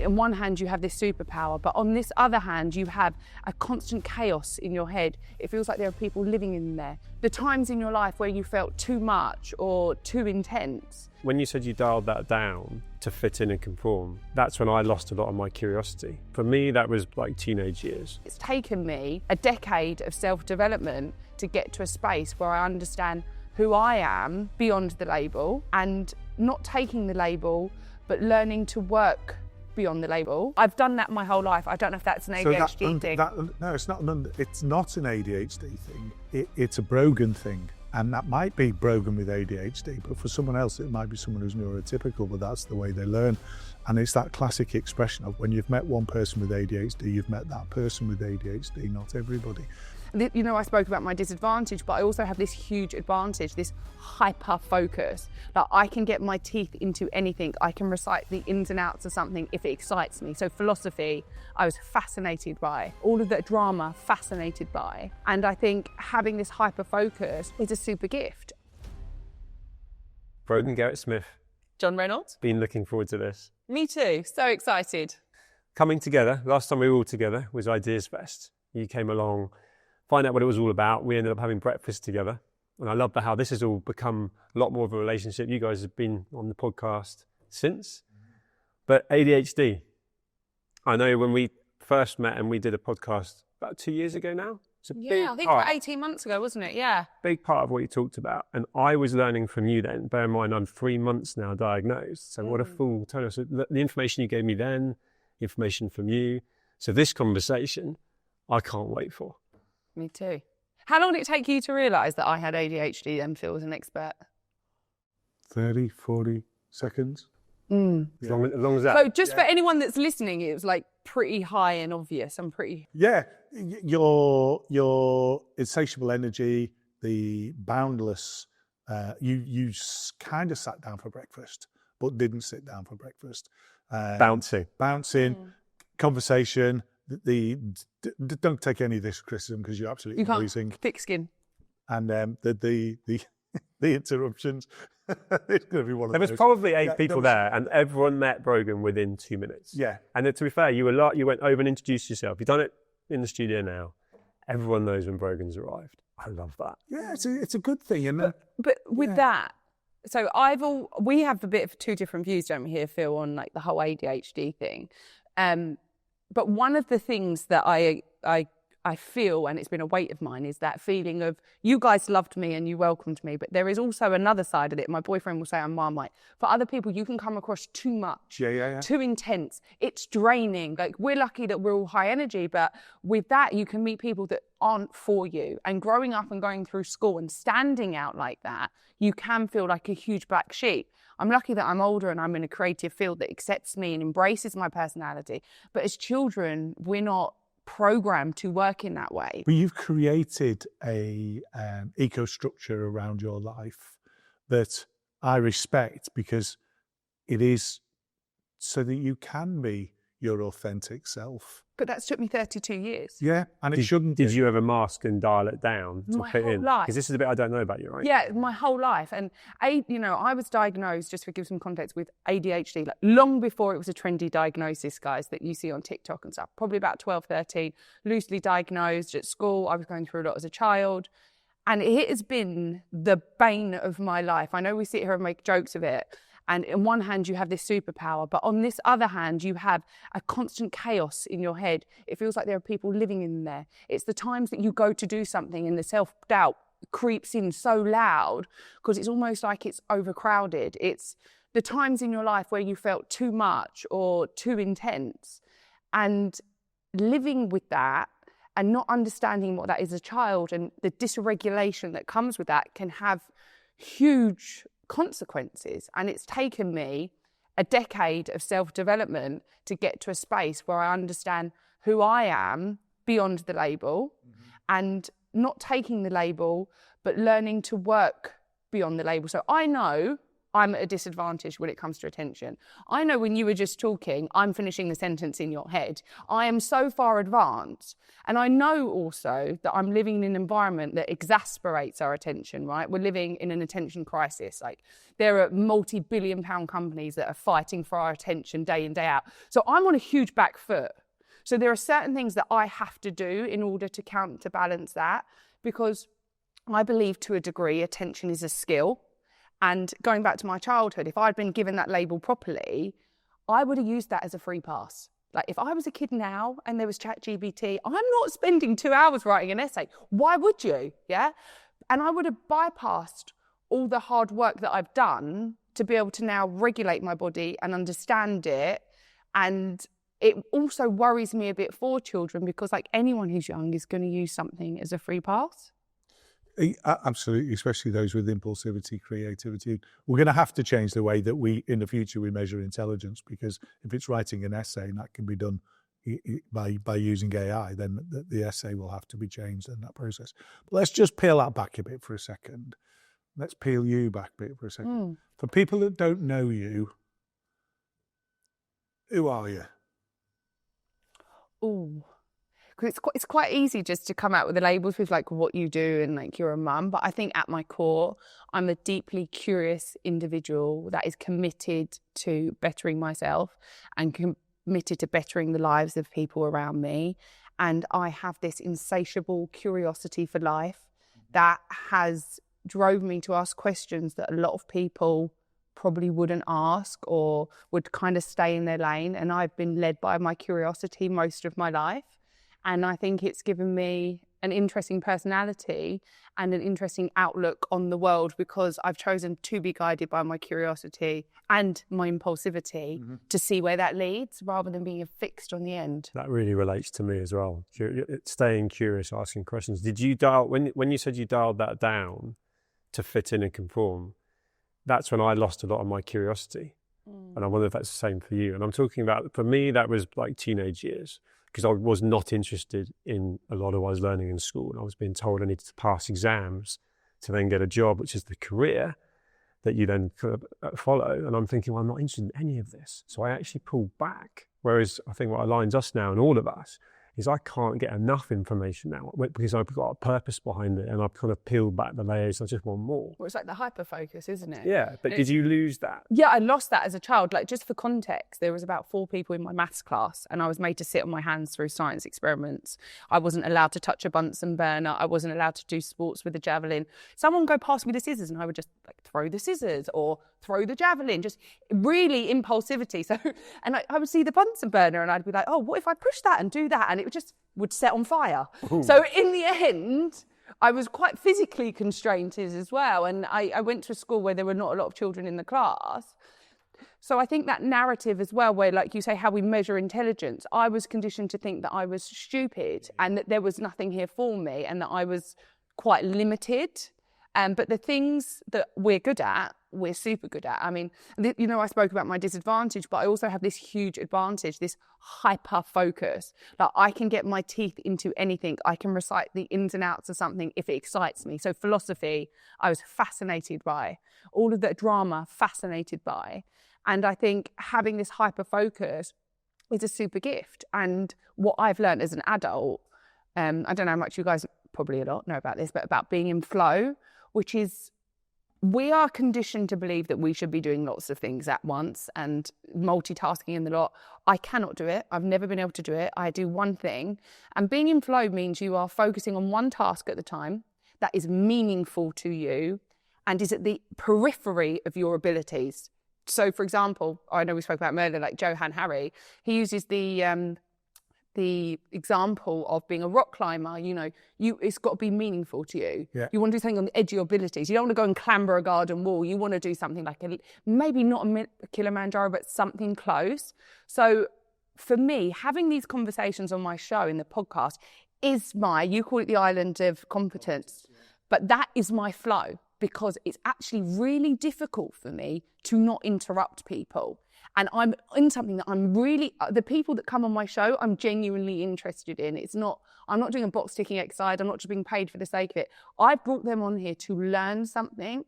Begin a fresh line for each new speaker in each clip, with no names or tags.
on one hand, you have this superpower, but on this other hand, you have a constant chaos in your head. It feels like there are people living in there. The times in your life where you felt too much or too intense.
When you said you dialed that down to fit in and conform, that's when I lost a lot of my curiosity. For me, that was like teenage years.
It's taken me a decade of self-development to get to a space where I understand who I am beyond the label, and not taking the label, but learning to work beyond the label. I've done that my whole life. I don't know if that's an ADHD thing.
No, it's not an ADHD thing. It's a Brogan thing. And that might be Brogan with ADHD, but for someone else, it might be someone who's neurotypical, but that's the way they learn. And it's that classic expression of when you've met one person with ADHD, you've met that person with ADHD, not everybody.
You know, I spoke about my disadvantage, but I also have this huge advantage, this hyper-focus. Like, I can get my teeth into anything. I can recite the ins and outs of something if it excites me. So philosophy, I was fascinated by. All of that drama, fascinated by. And I think having this hyper-focus is a super gift.
Brogan Garrit-Smith.
John Reynolds.
Been looking forward to this.
Me too, so excited.
Coming together, last time we were all together was Ideas Fest. You came along, find out what it was all about. We ended up having breakfast together. And I love how this has all become a lot more of a relationship. You guys have been on the podcast since. But ADHD, I know when we first met and we did a podcast about 2 years ago now. It's a big
I think
part,
about 18 months ago, wasn't it? Yeah.
big part of what you talked about. And I was learning from you then. Bear in mind, I'm 3 months now diagnosed. So what a full turn. So the information you gave me then, information from you. So this conversation, I can't wait for.
Me too. How long did it take you to realise that I had ADHD then, Phil, as an expert?
30, 40 seconds.
As long as that.
So just for anyone that's listening, it was like pretty high and obvious.
Yeah, your insatiable energy, the boundless, you kind of sat down for breakfast, but didn't sit down for breakfast. Bouncing, conversation, don't take any of this criticism because you're absolutely amazing.
Thick skin.
And the interruptions. It's going to be one of those.
There was probably eight people there, and everyone met Brogan within 2 minutes.
Yeah.
And then, to be fair, you went over and introduced yourself. You've done it in the studio now. Everyone knows when Brogan's arrived. I love that.
Yeah, it's a good thing, isn't it?
But with that, so we have a bit of two different views, don't we, here, Phil, on like the whole ADHD thing. But one of the things that I feel, and it's been a weight of mine, is that feeling of you guys loved me and you welcomed me, but there is also another side of it. My boyfriend will say I'm Marmite. For other people, you can come across too much, too intense. It's draining. Like, we're lucky that we're all high energy, but with that, you can meet people that aren't for you. And growing up and going through school and standing out like that, you can feel like a huge black sheep. I'm lucky that I'm older and I'm in a creative field that accepts me and embraces my personality. But as children, we're not programmed to work in that way.
But you've created a eco-structure around your life that I respect, because it is so that you can be your authentic self.
But that's took me 32 years.
Yeah, and it shouldn't.
Did you ever mask and dial it down to fit in? Because this is a bit I don't know about you, right?
Yeah, my whole life. And I was diagnosed, just to give some context, with ADHD like long before it was a trendy diagnosis, guys, that you see on TikTok and stuff. Probably about 12, 13, loosely diagnosed at school. I was going through a lot as a child. And it has been the bane of my life. I know we sit here and make jokes of it. And on one hand, you have this superpower, but on this other hand, you have a constant chaos in your head. It feels like there are people living in there. It's the times that you go to do something and the self-doubt creeps in so loud because it's almost like it's overcrowded. It's the times in your life where you felt too much or too intense, and living with that and not understanding what that is as a child and the dysregulation that comes with that can have huge consequences. And it's taken me a decade of self-development to get to a space where I understand who I am beyond the label, and not taking the label, but learning to work beyond the label. So I know I'm at a disadvantage when it comes to attention. I know when you were just talking, I'm finishing the sentence in your head. I am so far advanced. And I know also that I'm living in an environment that exasperates our attention, right? We're living in an attention crisis. Like, there are multi-billion-pound companies that are fighting for our attention day in, day out. So I'm on a huge back foot. So there are certain things that I have to do in order to counterbalance that, because I believe to a degree attention is a skill. And going back to my childhood, if I'd been given that label properly, I would have used that as a free pass. Like, if I was a kid now and there was ChatGPT, I'm not spending 2 hours writing an essay. Why would you? Yeah. And I would have bypassed all the hard work that I've done to be able to now regulate my body and understand it. And it also worries me a bit for children, because like anyone who's young is going to use something as a free pass.
Absolutely, especially those with impulsivity, creativity. We're going to have to change the way that in the future, we measure intelligence, because if it's writing an essay and that can be done by using AI, then the essay will have to be changed in that process. But let's just peel that back a bit for a second. Let's peel you back a bit for a second. For people that don't know you, who are you?
Oh, because it's quite easy just to come out with the labels with like what you do and like you're a mum. But I think at my core, I'm a deeply curious individual that is committed to bettering myself and committed to bettering the lives of people around me. And I have this insatiable curiosity for life that has drove me to ask questions that a lot of people probably wouldn't ask, or would kind of stay in their lane. And I've been led by my curiosity most of my life. And I think it's given me an interesting personality and an interesting outlook on the world, because I've chosen to be guided by my curiosity and my impulsivity to see where that leads, rather than being fixed on the end.
That really relates to me as well. Staying curious, asking questions. Did you dial, when you said you dialed that down to fit in and conform, that's when I lost a lot of my curiosity. And I wonder if that's the same for you. And I'm talking about, for me, that was like teenage years, because I was not interested in a lot of what I was learning in school. And I was being told I needed to pass exams to then get a job, which is the career that you then follow. And I'm thinking, well, I'm not interested in any of this. So I actually pulled back. Whereas I think what aligns us now and all of us is I can't get enough information now, because I've got a purpose behind it, and I've kind of peeled back the layers. I just want more.
Well, it's like the hyperfocus, isn't it?
Yeah, but did you lose that?
Yeah, I lost that as a child. Like, just for context, there was about 4 people in my maths class, and I was made to sit on my hands through science experiments. I wasn't allowed to touch a Bunsen burner. I wasn't allowed to do sports with a javelin. Someone go pass me the scissors, and I would just like throw the scissors or throw the javelin. Just really impulsivity. So, and I would see the Bunsen burner, and I'd be like, oh, what if I push that and do that? And it would set on fire. Ooh. So in the end, I was quite physically constrained as well. And I went to a school where there were not a lot of children in the class. So I think that narrative as well, where like you say, how we measure intelligence, I was conditioned to think that I was stupid and that there was nothing here for me and that I was quite limited. But the things that we're good at, we're super good at. I mean, you know, I spoke about my disadvantage, but I also have this huge advantage, this hyper focus. Like, I can get my teeth into anything. I can recite the ins and outs of something if it excites me. So philosophy, I was fascinated by. All of that drama, fascinated by. And I think having this hyper focus is a super gift. And what I've learned as an adult, I don't know how much you guys, probably a lot, know about this, but about being in flow, which is, we are conditioned to believe that we should be doing lots of things at once and multitasking in the lot. I cannot do it. I've never been able to do it. I do one thing. And being in flow means you are focusing on one task at the time that is meaningful to you and is at the periphery of your abilities. So, for example, I know we spoke about him earlier, like Johann Hari, he uses the example of being a rock climber. You know, it's got to be meaningful to you. Yeah. You want to do something on the edge of your abilities. You don't want to go and clamber a garden wall. You want to do something like maybe not a Kilimanjaro, but something close. So for me, having these conversations on my show, in the podcast, is you call it the island of competence, but that is my flow, because it's actually really difficult for me to not interrupt people. And I'm in something that the people that come on my show, I'm genuinely interested in. I'm not doing a box ticking exercise. I'm not just being paid for the sake of it. I brought them on here to learn something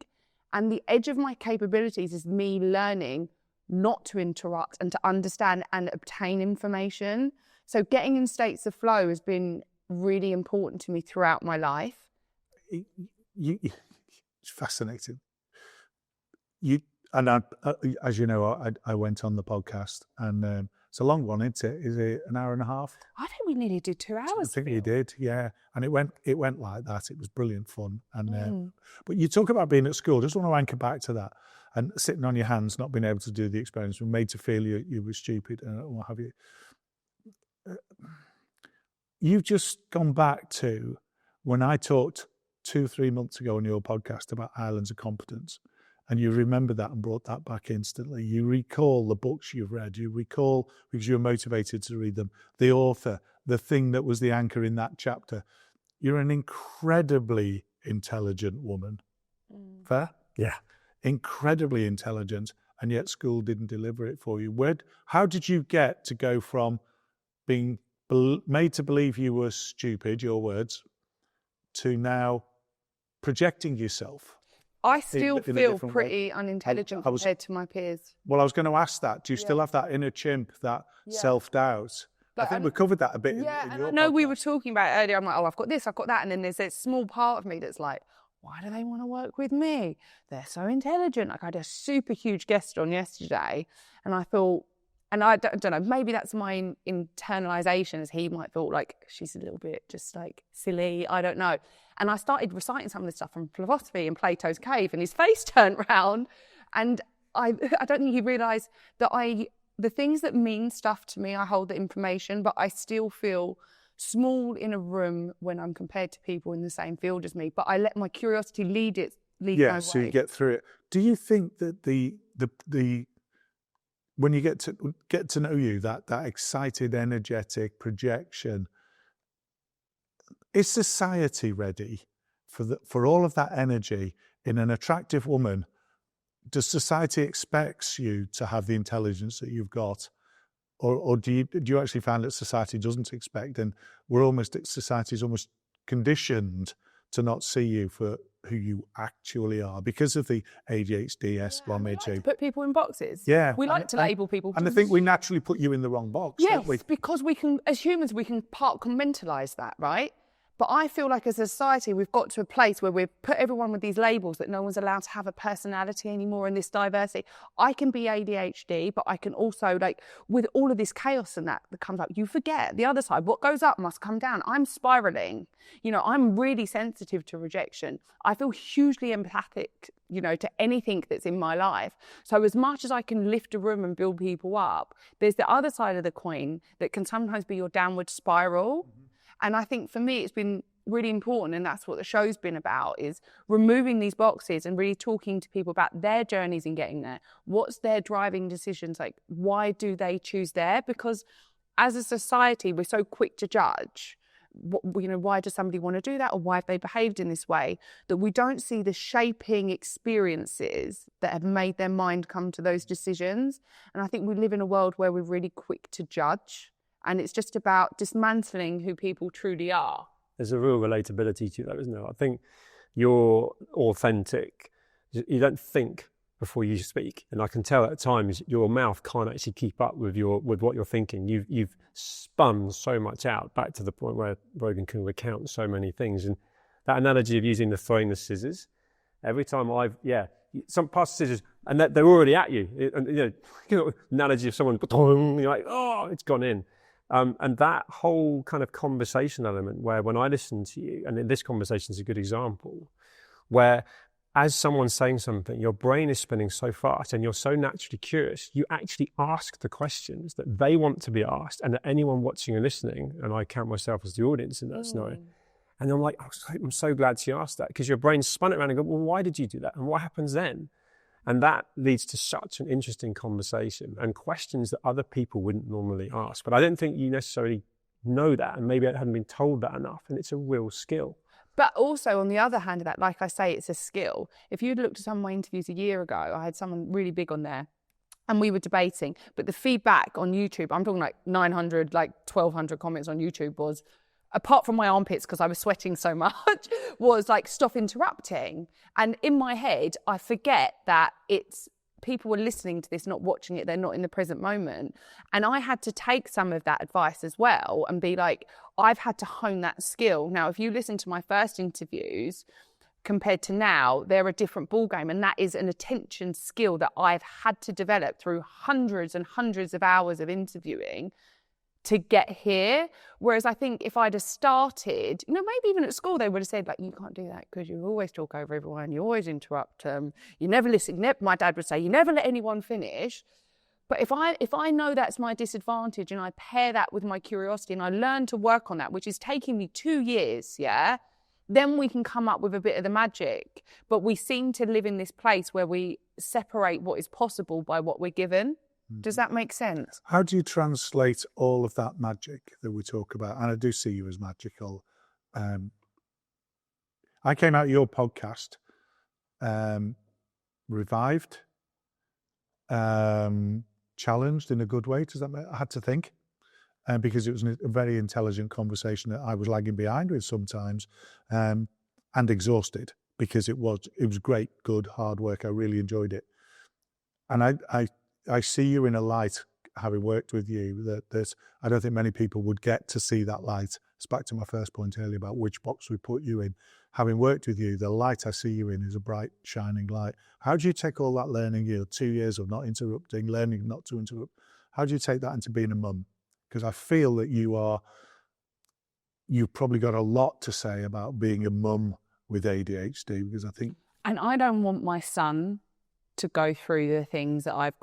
And the edge of my capabilities is me learning not to interrupt and to understand and obtain information. So getting in states of flow has been really important to me throughout my life.
It's fascinating. As you know, I went on the podcast, and it's a long one, isn't it? Is it an hour and a half?
I think we nearly did 2 hours.
I think you did, yeah. And it went like that. It was brilliant fun. And but you talk about being at school. Just want to anchor back to that, and sitting on your hands, not being able to do the experiments, were made to feel you were stupid and what have you. You've just gone back to when I talked 2-3 months ago on your podcast about islands of competence, and you remember that and brought that back instantly. You recall the books you've read. You recall, because you were motivated to read them, the author, the thing that was the anchor in that chapter. You're an incredibly intelligent woman. Fair?
Yeah.
Incredibly intelligent, and yet school didn't deliver it for you. How did you get to go from being made to believe you were stupid, your words, to now projecting yourself?
I still feel pretty unintelligent compared to my peers.
Well, I was going to ask that. Do you still have that inner chimp, that self-doubt? I think we covered that a bit in your
I know
podcast.
We were talking about it earlier. I'm like, I've got this, I've got that. And then there's this small part of me that's like, why do they want to work with me? They're so intelligent. Like, I had a super huge guest on yesterday, and I thought, and I don't know, maybe that's my internalization, as he might feel like she's a little bit just like silly, I don't know. And I started reciting some of the stuff from philosophy in Plato's cave, and his face turned round, and I don't think he realised that the things that mean stuff to me, I hold the information, but I still feel small in a room when I'm compared to people in the same field as me. But I let my curiosity lead my way.
So you get through it. Do you think that the when you get to know you, that excited, energetic projection, is society ready for all of that energy in an attractive woman? Does society expect you to have the intelligence that you've got, or do you actually find that society doesn't expect, and society's almost conditioned to not see you for who you actually are because of the ADHD, SBOM,
we like to put people in boxes.
Yeah,
we like to label people.
And I think we naturally put you in the wrong box.
Yes,
don't we?
because we can, as humans, we can compartmentalize that, right? But I feel like as a society, we've got to a place where we've put everyone with these labels that no one's allowed to have a personality anymore in this diversity. I can be ADHD, but I can also, like, with all of this chaos and that comes up, you forget the other side. What goes up must come down. I'm spiraling. I'm really sensitive to rejection. I feel hugely empathic, to anything that's in my life. So as much as I can lift a room and build people up, there's the other side of the coin that can sometimes be your downward spiral. Mm-hmm. And I think for me, it's been really important, and that's what the show's been about, is removing these boxes and really talking to people about their journeys in getting there. What's their driving decisions? Like, why do they choose there? Because as a society, we're so quick to judge. Why does somebody want to do that, or why have they behaved in this way, that we don't see the shaping experiences that have made their mind come to those decisions. And I think we live in a world where we're really quick to judge. And it's just about dismantling who people truly are.
There's a real relatability to that, isn't there? I think you're authentic. You don't think before you speak. And I can tell at times your mouth can't actually keep up with what you're thinking. You've spun so much out, back to the point where Brogan can recount so many things. And that analogy of using throwing the scissors, every time some past scissors, and they're already at you. Analogy of someone, you're like, oh, it's gone in. And that whole kind of conversation element where when I listen to you, and this conversation is a good example, where as someone's saying something, your brain is spinning so fast and you're so naturally curious, you actually ask the questions that they want to be asked, and that anyone watching and listening, and I count myself as the audience in that scenario, and I'm like, I'm so glad she asked that, because your brain spun it around and go, well, why did you do that? And what happens then? And that leads to such an interesting conversation and questions that other people wouldn't normally ask. But I don't think you necessarily know that, and maybe I hadn't been told that enough, and it's a real skill.
But also, on the other hand of that, like I say, it's a skill. If you'd looked at some of my interviews a year ago, I had someone really big on there, and we were debating. But the feedback on YouTube, I'm talking like 900, like 1,200 comments on YouTube, was apart from my armpits because I was sweating so much, was like stop interrupting. And in my head, I forget that it's people were listening to this, not watching it. They're not in the present moment. And I had to take some of that advice as well and be like, I've had to hone that skill. Now, if you listen to my first interviews compared to now, they're a different ballgame. And that is an attention skill that I've had to develop through hundreds and hundreds of hours of interviewing to get here. Whereas I think if I'd have started, maybe even at school, they would have said, like, you can't do that because you always talk over everyone, you always interrupt them, you never listen. My dad would say, you never let anyone finish. But if I know that's my disadvantage and I pair that with my curiosity and I learn to work on that, which is taking me 2 years, then we can come up with a bit of the magic. But we seem to live in this place where we separate what is possible by what we're given. Does that make sense?
How do you translate all of that magic that we talk about? And I do see you as magical. I came out of your podcast, revived, challenged in a good way. Does that make, I had to think, because it was a very intelligent conversation that I was lagging behind with sometimes, and exhausted because it was great, good, hard work. I really enjoyed it. And I see you in a light, having worked with you, that I don't think many people would get to see that light. It's back to my first point earlier about which box we put you in. Having worked with you, the light I see you in is a bright, shining light. How do you take all that learning, 2 years of not interrupting, learning not to interrupt, how do you take that into being a mum? Because I feel that you've probably got a lot to say about being a mum with ADHD, because I think...
And I don't want my son to go through the things that I've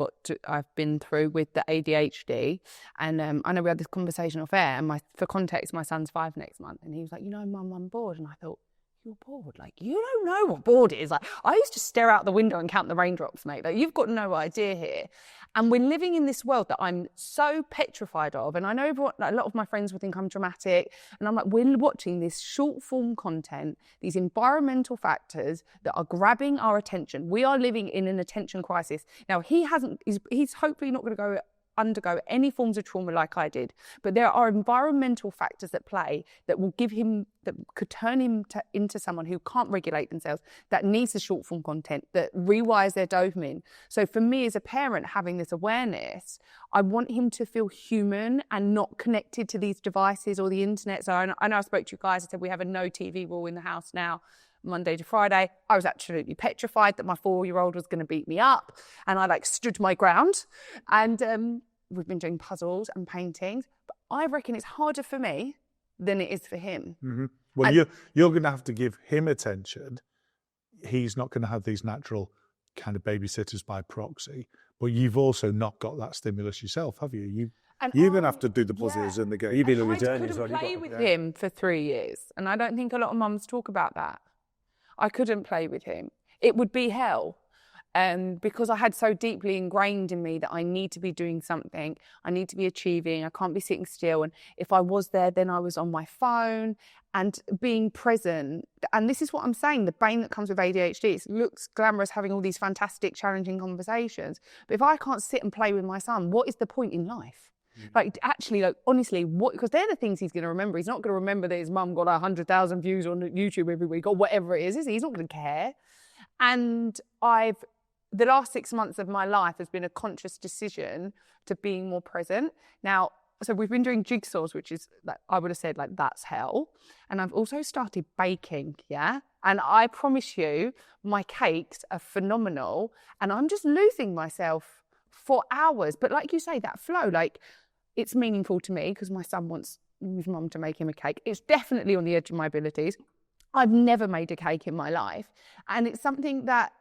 been through with the ADHD. And I know we had this conversation off air, and for context, my son's 5 next month, and he was like, Mum, I'm bored. And I thought, you're bored? Like, you don't know what bored is. Like, I used to stare out the window and count the raindrops, mate. Like, you've got no idea here. And we're living in this world that I'm so petrified of. And I know a lot of my friends will think I'm dramatic. And I'm like, we're watching this short form content, these environmental factors that are grabbing our attention. We are living in an attention crisis. Now, he's hopefully not going to undergo any forms of trauma like I did, but there are environmental factors at play that could turn him into someone who can't regulate themselves, that needs the short form content, that rewires their dopamine. So for me as a parent, having this awareness, I want him to feel human and not connected to these devices or the internet. So I know I spoke to you guys, I said we have a no TV rule in the house now, Monday to Friday. I was absolutely petrified that my 4-year-old was going to beat me up, and I stood my ground. And we've been doing puzzles and paintings, but I reckon it's harder for me than it is for him.
Mm-hmm. Well, you're going to have to give him attention. He's not going to have these natural kind of babysitters by proxy, but you've also not got that stimulus yourself, have you? You're going to have to do the puzzles in the game.
You've been on your journey as well.
I couldn't play with him for 3 years, and I don't think a lot of mums talk about that. I couldn't play with him. It would be hell. Because I had so deeply ingrained in me that I need to be doing something, I need to be achieving, I can't be sitting still. And if I was there, then I was on my phone and being present. And this is what I'm saying, the bane that comes with ADHD. It looks glamorous having all these fantastic, challenging conversations. But if I can't sit and play with my son, what is the point in life? Honestly, because they're the things he's going to remember. He's not going to remember that his mum got 100,000 views on YouTube every week or whatever it is he? He's not going to care. And the last 6 months of my life has been a conscious decision to being more present. Now, so we've been doing jigsaws, which is, I would have said, that's hell. And I've also started baking, And I promise you, my cakes are phenomenal. And I'm just losing myself for hours. But like you say, that flow, it's meaningful to me because my son wants his mum to make him a cake. It's definitely on the edge of my abilities. I've never made a cake in my life. And it's something that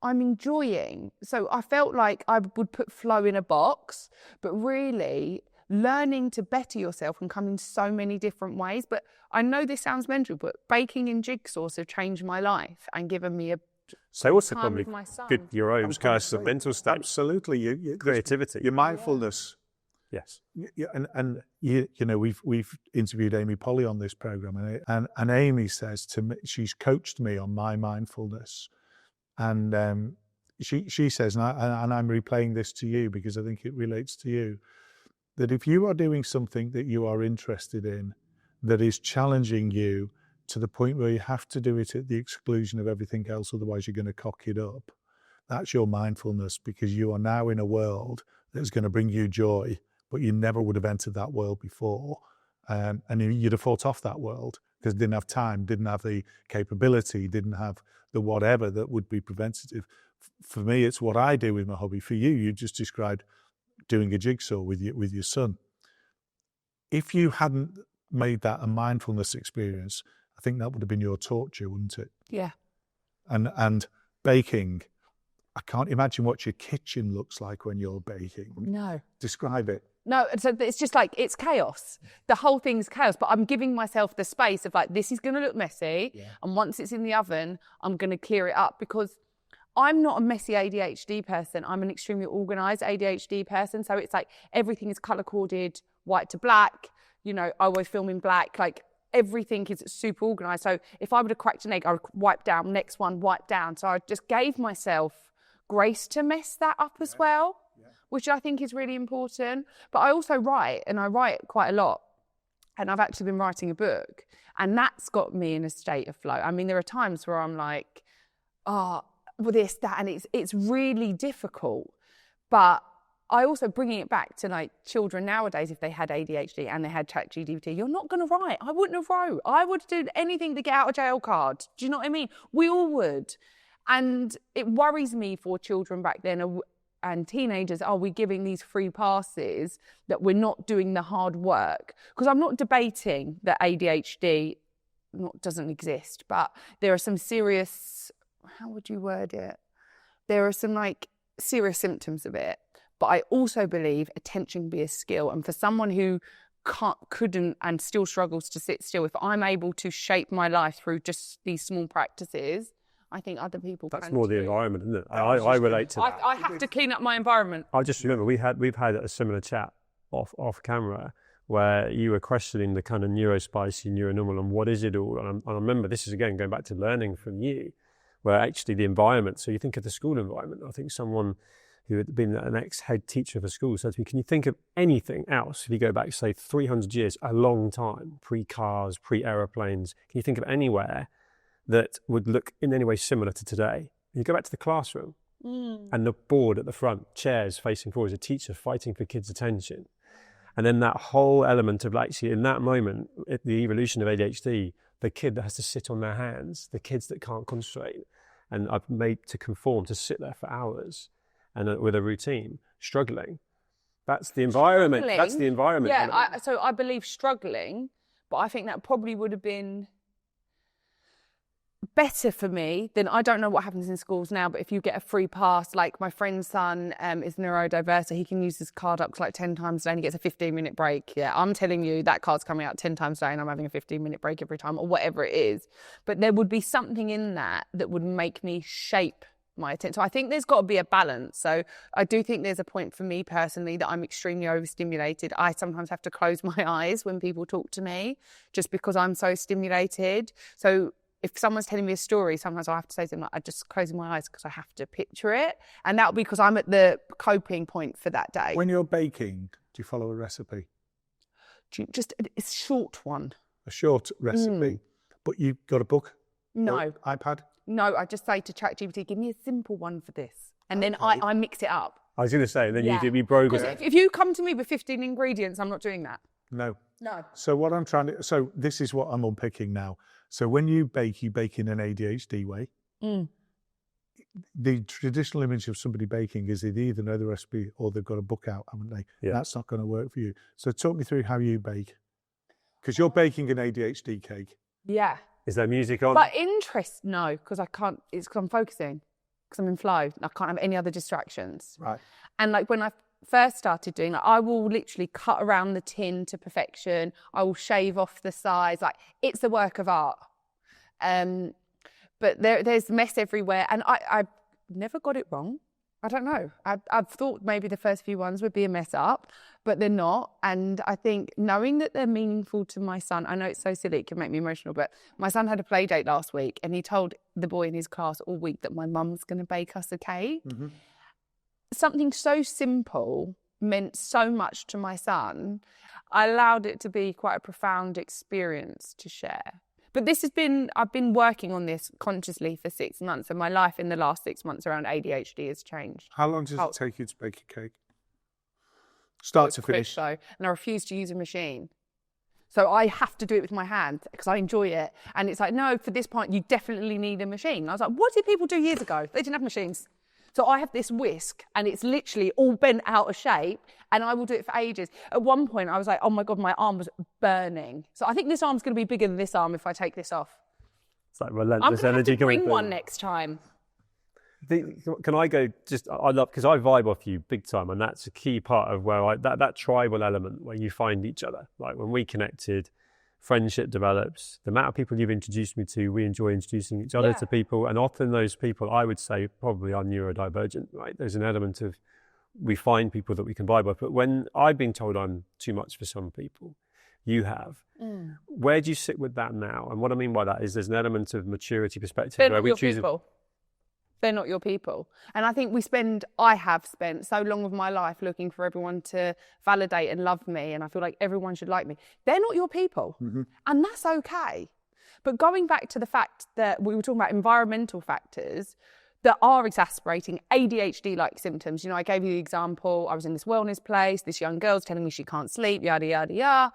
I'm enjoying. So I felt like I would put flow in a box, but really learning to better yourself can come in so many different ways. But I know this sounds mental, but baking and jigsaws have changed my life and given me a
so also
time
probably
with my son.
good your own kind of mental state.
Absolutely.
Creativity.
Your mindfulness.
Yes.
Yeah, and we've interviewed Amy Polly on this program, and Amy says to me, she's coached me on my mindfulness, and she says, and I'm replaying this to you because I think it relates to you, that if you are doing something that you are interested in, that is challenging you to the point where you have to do it at the exclusion of everything else, otherwise you're going to cock it up. That's your mindfulness, because you are now in a world that's going to bring you joy, but you never would have entered that world before. And you'd have fought off that world because it didn't have time, didn't have the capability, didn't have the whatever that would be preventative. For me, it's what I do with my hobby. For you, you just described doing a jigsaw with your son. If you hadn't made that a mindfulness experience, I think that would have been your torture, wouldn't it?
Yeah.
And baking, I can't imagine what your kitchen looks like when you're baking.
No.
Describe it.
No, so it's just like, it's chaos. The whole thing's chaos, but I'm giving myself the space of like, this is going to look messy. Yeah. And once it's in the oven, I'm going to clear it up, because I'm not a messy ADHD person. I'm an extremely organised ADHD person. So it's like everything is colour-coded, white to black. You know, I always film in black. Like everything is super organised. So if I would have cracked an egg, I would wipe down, next one, wipe down. So I just gave myself grace to mess that up as well, which I think is really important. But I also write, and I write quite a lot. And I've actually been writing a book, and that's got me in a state of flow. I mean, there are times where I'm like, well, this, that, and it's really difficult. But I also bringing it back to like children nowadays, if they had ADHD and they had ChatGPT, you're not going to write. I wouldn't have wrote. I would do anything to get out of jail card. Do you know what I mean? We all would. And it worries me for children back then and teenagers, are we giving these free passes that we're not doing the hard work? Because I'm not debating that ADHD doesn't exist, but there are some serious, how would you word it? There are some like serious symptoms of it. But I also believe attention can be a skill. And for someone who couldn't and still struggles to sit still, if I'm able to shape my life through just these small practices, I think other people
That's
can
more
too.
the environment, isn't it? I relate to that.
I have to clean up my environment.
I just remember we've had a similar chat off camera where you were questioning the kind of neurospicy, neuronormal, and what is it all? And I remember, this is again going back to learning from you, where actually the environment, so you think of the school environment. I think someone who had been an ex-head teacher of a school said to me, can you think of anything else, if you go back, say, 300 years, a long time, pre-cars, pre-aeroplanes, can you think of anywhere that would look in any way similar to today? You go back to the classroom and the board at the front, chairs facing forward, a teacher fighting for kids' attention. And then that whole element of actually in that moment, the evolution of ADHD, the kid that has to sit on their hands, the kids that can't concentrate, and I've made to conform, to sit there for hours and with a routine, struggling. That's the environment.
Struggling.
That's the environment.
Yeah, so I believe struggling, but I think that probably would have been better for me than, I don't know what happens in schools now, but if you get a free pass, like my friend's son is neurodivergent, so he can use his card up to like 10 times a day and he gets a 15-minute break. Yeah, I'm telling you, that card's coming out 10 times a day and I'm having a 15-minute break every time, or whatever it is. But there would be something in that would make me shape my attention. So I think there's got to be a balance. So I do think there's a point for me personally that I'm extremely overstimulated. I sometimes have to close my eyes when people talk to me just because I'm so stimulated. So if someone's telling me a story, sometimes I have to say to them, like, I just close my eyes because I have to picture it. And that'll be because I'm at the coping point for that day.
When you're baking, do you follow a recipe?
Just a short one.
A short recipe? But you've got a book?
No.
Or iPad?
No, I just say to ChatGPT, give me a simple one for this. And then I mix it up.
I was going to say, and then you do Brogan.
If you come to me with 15 ingredients, I'm not doing that.
No.
So
what I'm trying to, so this is what I'm unpicking now. So when you bake in an ADHD way. The traditional image of somebody baking is they either know the recipe or they've got a book out, haven't they? Yeah. That's not going to work for you. So talk me through how you bake. Because you're baking an ADHD cake.
Yeah.
Is there music on?
But no, because I can't, it's because I'm focusing, because I'm in flow. I can't have any other distractions.
Right.
And like when I first started doing, like, I will literally cut around the tin to perfection. I will shave off the sides. Like, it's a work of art. But there's mess everywhere. And I never got it wrong. I don't know. I've thought maybe the first few ones would be a mess up, but they're not. And I think knowing that they're meaningful to my son, I know it's so silly, it can make me emotional, but my son had a play date last week and he told the boy in his class all week that my mum's going to bake us a cake. Something so simple meant so much to my son, I allowed it to be quite a profound experience to share. But I've been working on this consciously for 6 months, and my life in the last 6 months around ADHD has changed.
How long does it take you to bake a cake? Start to finish.
And I refuse to use a machine. So I have to do it with my hand because I enjoy it. And it's like, no, for this part, you definitely need a machine. And I was like, what did people do years ago? They didn't have machines. So I have this whisk and it's literally all bent out of shape and I will do it for ages. At one point, I was like, oh my God, my arm was burning. So I think this arm's going to be bigger than this arm if I take this off.
It's like relentless energy.
I'm going to bring one next time.
Can I go I love, because I vibe off you big time, and that's a key part of where that tribal element where you find each other. Like when we connected, friendship develops. The amount of people you've introduced me to, we enjoy introducing each other to people, and often those people, I would say, probably are neurodivergent, right? There's an element of, we find people that we can vibe with. But when I've been told I'm too much for some people, you have. Where do you sit with that now? And what I mean by that is there's an element of maturity perspective where we choose.
They're not your people. And I think I have spent so long of my life looking for everyone to validate and love me, and I feel like everyone should like me. They're not your people. And that's okay. But going back to the fact that we were talking about environmental factors that are exacerbating ADHD-like symptoms. You know, I gave you the example, I was in this wellness place, this young girl's telling me she can't sleep, yada, yada, yada.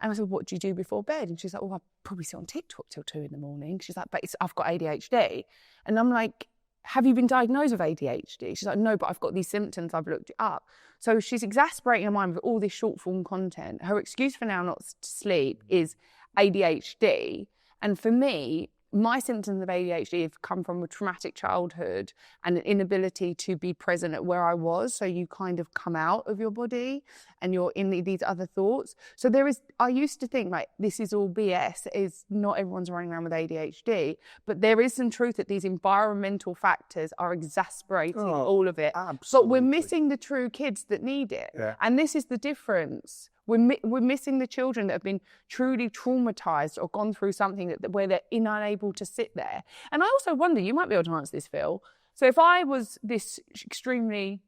And I said, what do you do before bed? And she's like, well, I probably sit on TikTok till 2 a.m. She's like, but I've got ADHD. And I'm like, have you been diagnosed with ADHD? She's like, no, but I've got these symptoms, I've looked it up. So she's exacerbating her mind with all this short form content. Her excuse for now not to sleep is ADHD. And for me, my symptoms of ADHD have come from a traumatic childhood and an inability to be present at where I was. So you kind of come out of your body and you're in these other thoughts. So I used to think like, this is all BS, is not everyone's running around with ADHD, but there is some truth that these environmental factors are exacerbating all of it.
Absolutely.
But we're missing the true kids that need it.
Yeah.
And this is the difference. We're missing the children that have been truly traumatized or gone through something where they're unable to sit there. And I also wonder, you might be able to answer this, Phil. So if I was this extremely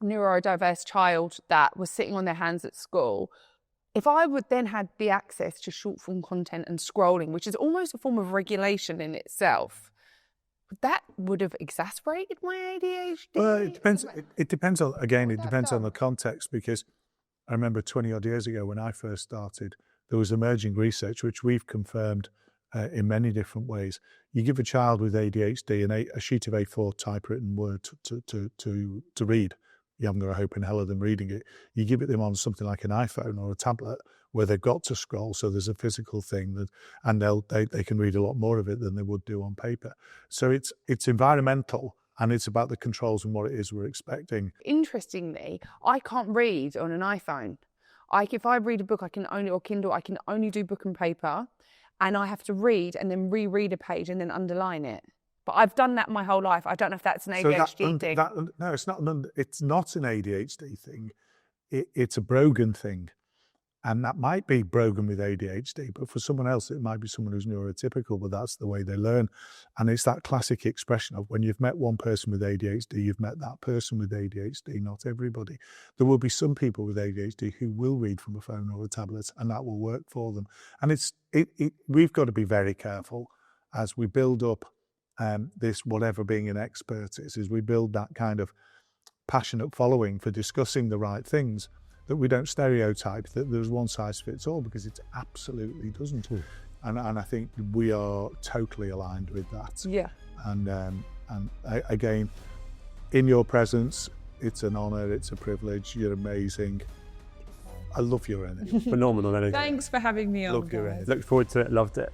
neurodiverse child that was sitting on their hands at school, if I would then had the access to short form content and scrolling, which is almost a form of regulation in itself, that would have exacerbated my ADHD?
Well, it depends. It depends on the context, because I remember 20 odd years ago when I first started, there was emerging research, which we've confirmed in many different ways. You give a child with ADHD a sheet of A4 typewritten word to read. Younger, I hope, in hell of them reading it. You give it them on something like an iPhone or a tablet where they've got to scroll, so there's a physical thing and they can read a lot more of it than they would do on paper. So it's environmental. And it's about the controls and what it is we're expecting.
Interestingly, I can't read on an iPhone. If I read a book, or Kindle, I can only do book and paper, and I have to read and then reread a page and then underline it. But I've done that my whole life. I don't know if that's an ADHD thing.
No, it's not. It's not an ADHD thing. It's a Brogan thing. And that might be Brogan with ADHD, but for someone else, it might be someone who's neurotypical, but that's the way they learn. And it's that classic expression of when you've met one person with ADHD, you've met that person with ADHD, not everybody. There will be some people with ADHD who will read from a phone or a tablet, and that will work for them. And we've got to be very careful as we build up this, whatever being an expert is, we build that kind of passionate following for discussing the right things, that we don't stereotype that there's one size fits all, because it absolutely doesn't. And I think we are totally aligned with that.
Yeah.
And again, in your presence, it's an honour, it's a privilege, you're amazing. I love your energy.
Phenomenal energy.
Thanks for having me on.
Love your energy.
Look forward to it, loved it.